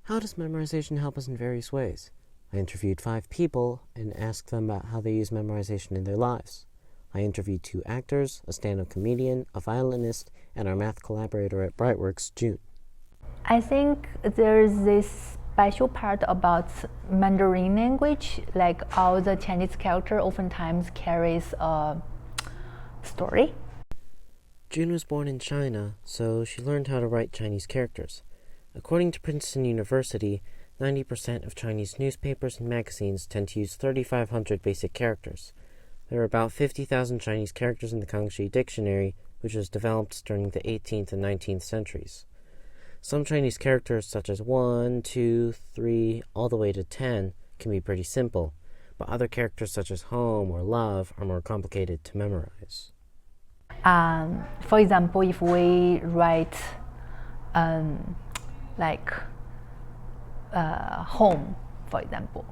How does memorization help us in various ways? I interviewed 5 people and asked them about how they use memorization in their lives. I interviewed 2 actors, a stand-up comedian, a violinist, and our math collaborator at Brightworks, June. I think there's this special part about Mandarin language, like all the Chinese character oftentimes carries a story. June was born in China, so she learned how to write Chinese characters. According to Princeton University, 90% of Chinese newspapers and magazines tend to use 3,500 basic characters. There are about 50,000 Chinese characters in the Kangxi Dictionary, which was developed during the 18th and 19th centuries. Some Chinese characters, such as 1, 2, 3, all the way to 10, can be pretty simple, but other characters such as home or love are more complicated to memorize. For example, if we write like home, for example,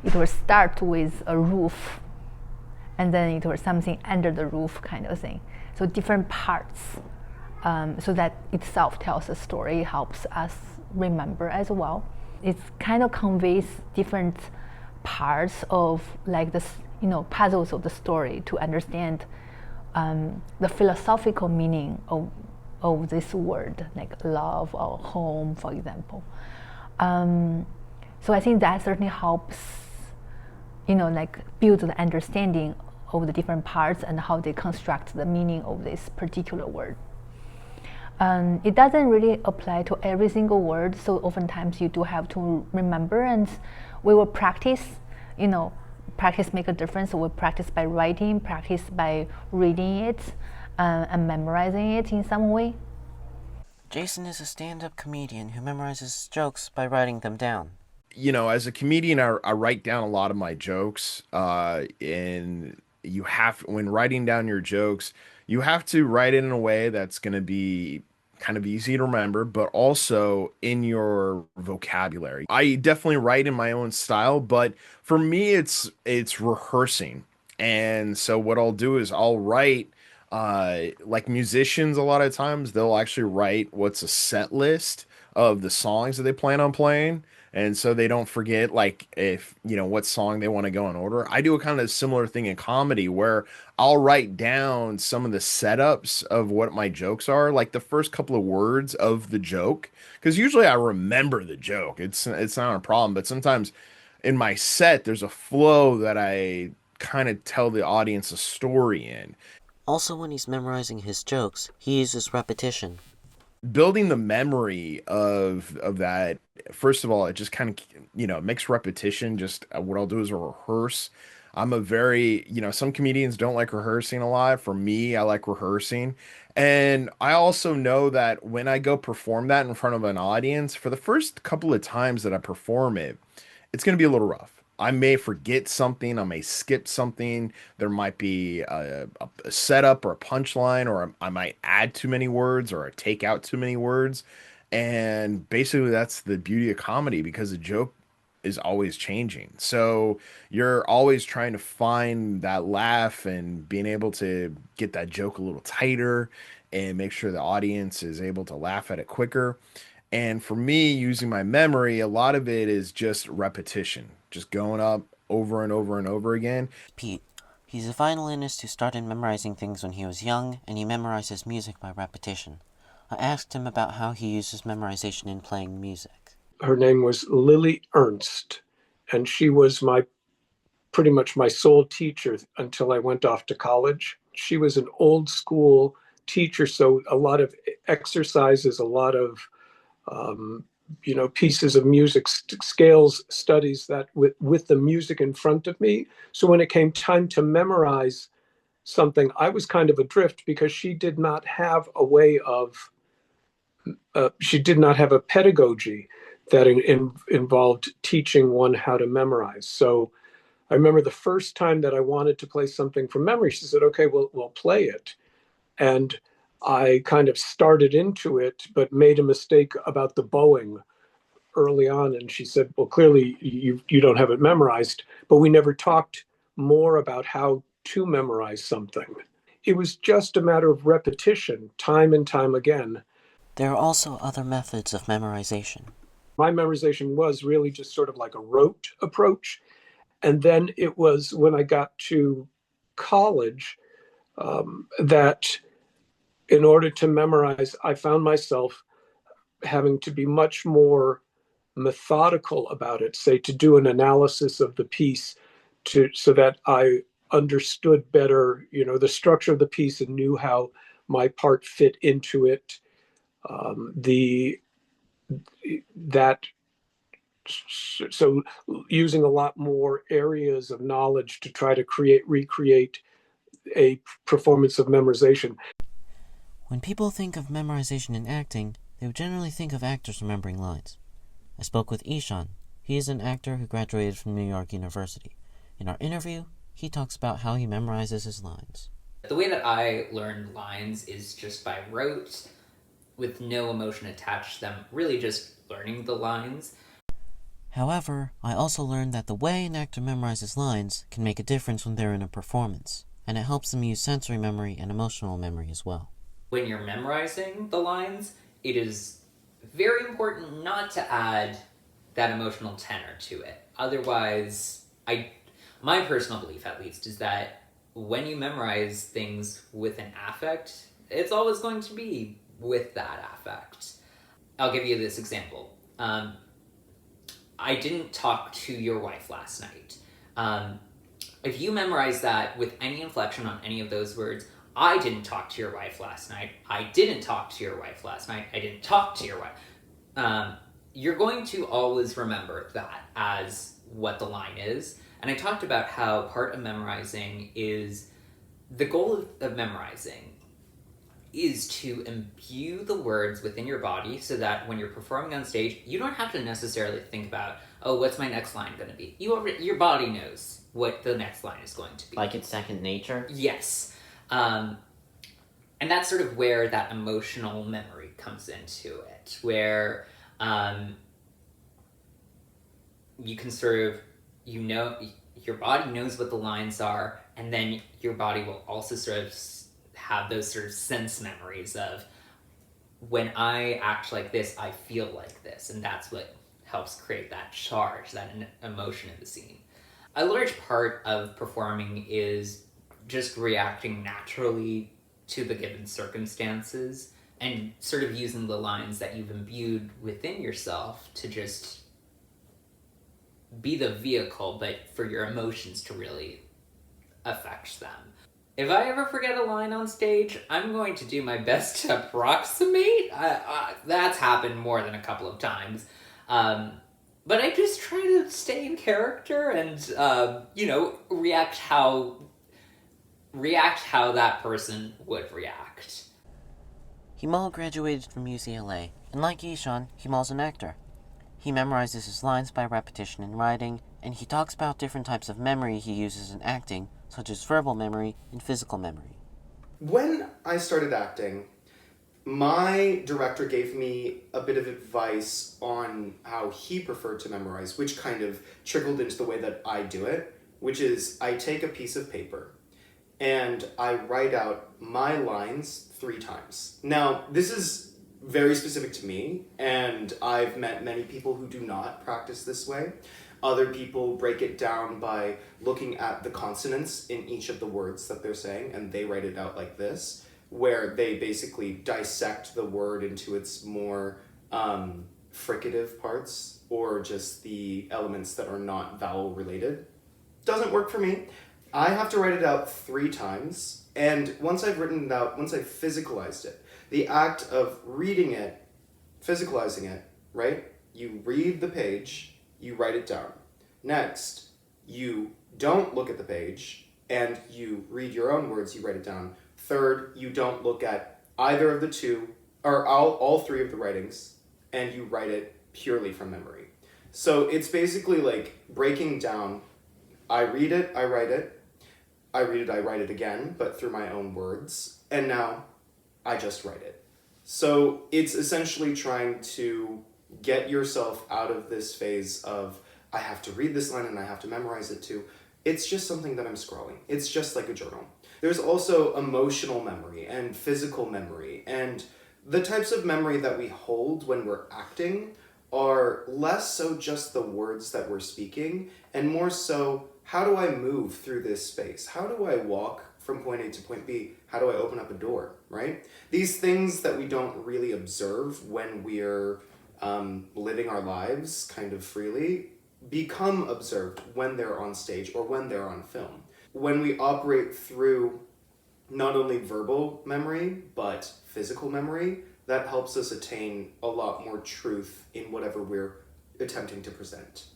it will start with a roof, and then it was something under the roof kind of thing. So different parts, so that itself tells a story, helps us remember as well. It kind of conveys different parts of like this, puzzles of the story to understand the philosophical meaning of this word, like love or home, for example. So I think that certainly helps, like build the understanding of the different parts and how they construct the meaning of this particular word. It doesn't really apply to every single word, so oftentimes you do have to remember, and we will practice, practice make a difference. So we practice by writing, practice by reading it, and memorizing it in some way. Jason is a stand-up comedian who memorizes jokes by writing them down. As a comedian, I write down a lot of my jokes. And when writing down your jokes, you have to write it in a way that's going to be kind of easy to remember, but also in your vocabulary. I definitely write in my own style, but for me, it's rehearsing. And so what I'll do is I'll write like musicians a lot of times they'll actually write what's a set list of the songs that they plan on playing, and so they don't forget like if what song they want to go in order. I do a kind of similar thing in comedy where I'll write down some of the setups of what my jokes are, like the first couple of words of the joke, because usually I remember the joke. It's not a problem, but sometimes in my set there's a flow that I kind of tell the audience a story in. Also, when he's memorizing his jokes, he uses repetition. Building the memory of that, first of all, it just kind of makes repetition. Just what I'll do is rehearse. I'm a very, some comedians don't like rehearsing a lot. For me, I like rehearsing. And I also know that when I go perform that in front of an audience, for the first couple of times that I perform it, it's going to be a little rough. I may forget something, I may skip something. There might be a setup or a punchline, or I might add too many words or I take out too many words. And basically, that's the beauty of comedy because the joke is always changing. So you're always trying to find that laugh and being able to get that joke a little tighter and make sure the audience is able to laugh at it quicker. And for me, using my memory, a lot of it is just repetition, just going up over and over and over again. Pete. He's a violinist who started memorizing things when he was young, and he memorizes music by repetition. I asked him about how he uses memorization in playing music. Her name was Lily Ernst, and she was pretty much my sole teacher until I went off to college. She was an old school teacher, so a lot of exercises, a lot of pieces of music, scales, studies that with the music in front of me. So when it came time to memorize something, I was kind of adrift because she did not have a way of, she did not have a pedagogy that involved teaching one how to memorize. So I remember the first time that I wanted to play something from memory, she said, okay, we'll play it. And I kind of started into it, but made a mistake about the bowing early on. And she said, well, clearly you don't have it memorized, but we never talked more about how to memorize something. It was just a matter of repetition, time and time again. There are also other methods of memorization. My memorization was really just sort of like a rote approach. And then it was when I got to college that in order to memorize, I found myself having to be much more methodical about it, say to do an analysis of the piece so that I understood better, the structure of the piece and knew how my part fit into it. The that so using a lot more areas of knowledge to try to recreate a performance of memorization. When people think of memorization in acting, they would generally think of actors remembering lines. I spoke with Ishan. He is an actor who graduated from New York University. In our interview, he talks about how he memorizes his lines. The way that I learn lines is just by rote, with no emotion attached to them, really just learning the lines. However, I also learned that the way an actor memorizes lines can make a difference when they're in a performance, and it helps them use sensory memory and emotional memory as well. When you're memorizing the lines, it is very important not to add that emotional tenor to it. Otherwise, my personal belief at least is that when you memorize things with an affect, it's always going to be with that affect. I'll give you this example. I didn't talk to your wife last night. If you memorize that with any inflection on any of those words, I didn't talk to your wife last night. I didn't talk to your wife last night. I didn't talk to your wife. You're going to always remember that as what the line is. And I talked about how part of memorizing is, the goal of memorizing is to imbue the words within your body so that when you're performing on stage, you don't have to necessarily think about, oh, what's my next line going to be? Your body knows what the next line is going to be. Like it's second nature? Yes. And that's sort of where that emotional memory comes into it, where you can sort of, your body knows what the lines are, and then your body will also sort of have those sort of sense memories of, when I act like this, I feel like this, and that's what helps create that charge, that emotion in the scene. A large part of performing is just reacting naturally to the given circumstances and sort of using the lines that you've imbued within yourself to just be the vehicle, but for your emotions to really affect them. If I ever forget a line on stage, I'm going to do my best to approximate. That's happened more than a couple of times. But I just try to stay in character and, react how that person would react. Himal graduated from UCLA, and like Ishan, Himal's an actor. He memorizes his lines by repetition in writing, and he talks about different types of memory he uses in acting, such as verbal memory and physical memory. When I started acting, my director gave me a bit of advice on how he preferred to memorize, which kind of trickled into the way that I do it, which is I take a piece of paper and I write out my lines 3 times. Now, this is very specific to me, and I've met many people who do not practice this way. Other people break it down by looking at the consonants in each of the words that they're saying, and they write it out like this, where they basically dissect the word into its more fricative parts, or just the elements that are not vowel related. Doesn't work for me. I have to write it out 3 times, and once I've written it out, once I've physicalized it, the act of reading it, physicalizing it, right? You read the page, you write it down. Next, you don't look at the page, and you read your own words, you write it down. Third, you don't look at either of the 2, or all 3 of the writings, and you write it purely from memory. So it's basically like breaking down, I read it, I write it, I read it, I write it again, but through my own words, and now I just write it. So it's essentially trying to get yourself out of this phase of, I have to read this line and I have to memorize it too. It's just something that I'm scrolling. It's just like a journal. There's also emotional memory and physical memory, and the types of memory that we hold when we're acting are less so just the words that we're speaking, and more so, how do I move through this space? How do I walk from point A to point B? How do I open up a door, right? These things that we don't really observe when we're living our lives kind of freely become observed when they're on stage or when they're on film. When we operate through not only verbal memory, but physical memory, that helps us attain a lot more truth in whatever we're attempting to present.